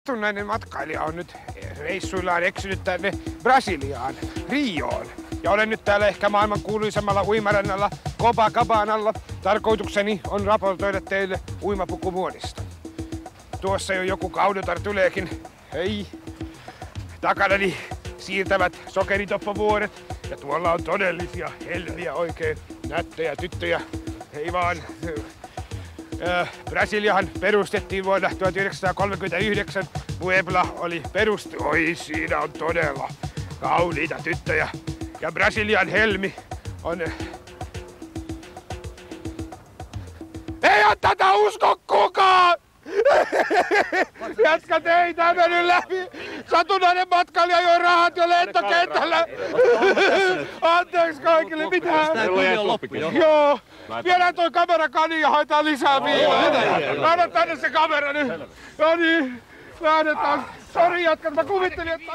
satunnainen matkailija on nyt reissuillaan eksynyt tänne Brasiliaan, Rioon. Ja olen nyt täällä ehkä maailman kuuluisemmalla uimarannalla Copacabanalla. Tarkoitukseni on raportoida teille uimapukumuodista. Tuossa jo joku kaudotar tuleekin. Hei! Takanani siirtävät sokeritoppovuoret. Ja tuolla on todellisia helviä, oikein nättejä tyttöjä. Hei vaan! Brasiliahan perustettiin vuonna 1939. Puebla oli Oi, siinä on todella kauniita tyttöjä. Ja Brasilian helmi on... Ei oo tätä usko kukaan! Jätkät, ei tää mennyt läpi! Satunnainen matkailija joi rahat jo lentokentällä! Anteeksi kaikille, mitä? Joo! Viedään toi kamera kaniin ja haetaan lisää viivaa! Anna tänne se kamera nyt! No niin, lähdetään! Sori jätkät, mä kuvittelin, että...